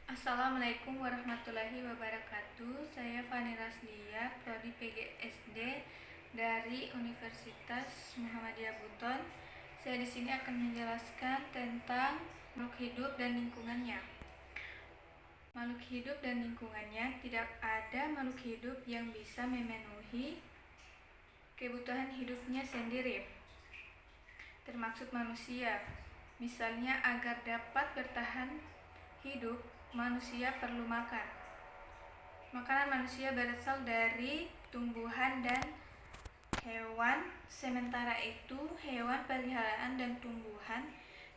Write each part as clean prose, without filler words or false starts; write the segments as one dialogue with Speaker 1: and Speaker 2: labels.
Speaker 1: Assalamualaikum warahmatullahi wabarakatuh. Saya Fani Raslia, Prodi PGSD dari Universitas Muhammadiyah Buton. Saya di sini akan menjelaskan tentang makhluk hidup dan lingkungannya. Makhluk hidup dan lingkungannya, tidak ada makhluk hidup yang bisa memenuhi kebutuhan hidupnya sendiri, termasuk manusia. Misalnya, agar dapat bertahan hidup, manusia perlu makan. Makanan manusia berasal dari tumbuhan dan hewan, sementara itu hewan peliharaan dan tumbuhan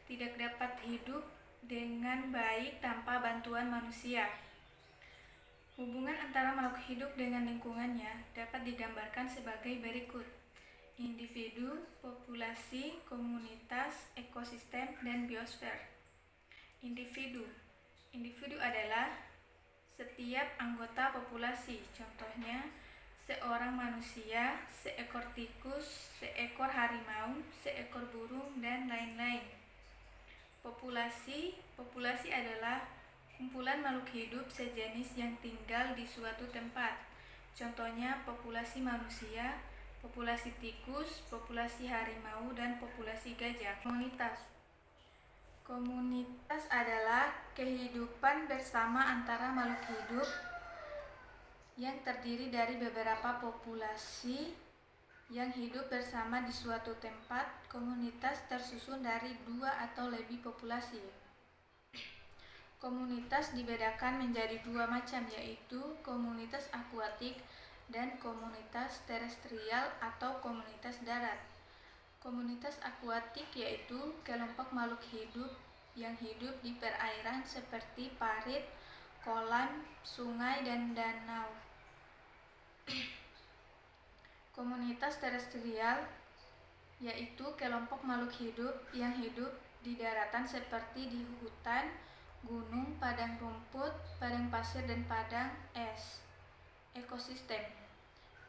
Speaker 1: tidak dapat hidup dengan baik tanpa bantuan manusia. Hubungan antara makhluk hidup dengan lingkungannya dapat digambarkan sebagai berikut: individu, populasi, komunitas, ekosistem, dan biosfer. Individu adalah setiap anggota populasi, contohnya seorang manusia, seekor tikus, seekor harimau, seekor burung, dan lain-lain. Populasi adalah kumpulan makhluk hidup sejenis yang tinggal di suatu tempat, contohnya populasi manusia, populasi tikus, populasi harimau, dan populasi gajah. Komunitas adalah kehidupan bersama antara makhluk hidup yang terdiri dari beberapa populasi yang hidup bersama di suatu tempat. Komunitas tersusun dari 2 atau lebih populasi. Komunitas dibedakan menjadi 2 macam, yaitu komunitas akuatik dan komunitas terestrial atau komunitas darat. Komunitas akuatik yaitu kelompok makhluk hidup yang hidup di perairan seperti parit, kolam, sungai, dan danau. Komunitas terestrial yaitu kelompok makhluk hidup yang hidup di daratan seperti di hutan, gunung, padang rumput, padang pasir, dan padang es.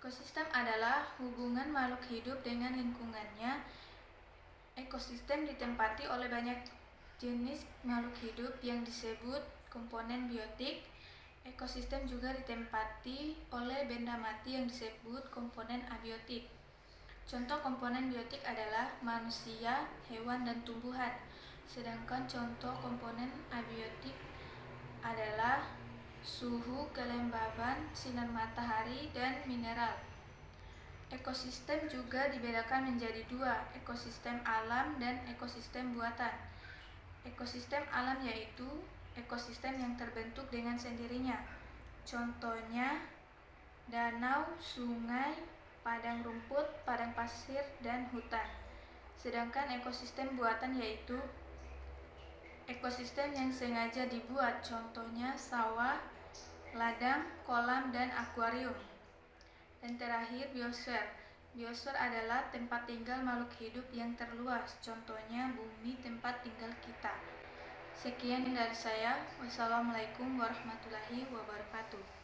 Speaker 1: Ekosistem adalah hubungan makhluk hidup dengan lingkungannya. Ekosistem ditempati oleh banyak jenis makhluk hidup yang disebut komponen biotik. Ekosistem juga ditempati oleh benda mati yang disebut komponen abiotik. Contoh komponen biotik adalah manusia, hewan, dan tumbuhan. Sedangkan contoh komponen abiotik adalah suhu, kelembaban, sinar matahari, dan mineral. Ekosistem juga dibedakan menjadi 2, ekosistem alam dan ekosistem buatan. Ekosistem alam yaitu ekosistem yang terbentuk dengan sendirinya, contohnya danau, sungai, padang rumput, padang pasir, dan hutan. Sedangkan ekosistem buatan yaitu ekosistem yang sengaja dibuat, contohnya sawah, ladang, kolam, dan akuarium. Dan terakhir, biosfer. Biosfer adalah tempat tinggal makhluk hidup yang terluas, contohnya bumi, tempat tinggal kita. Sekian dari saya. Wassalamualaikum warahmatullahi wabarakatuh.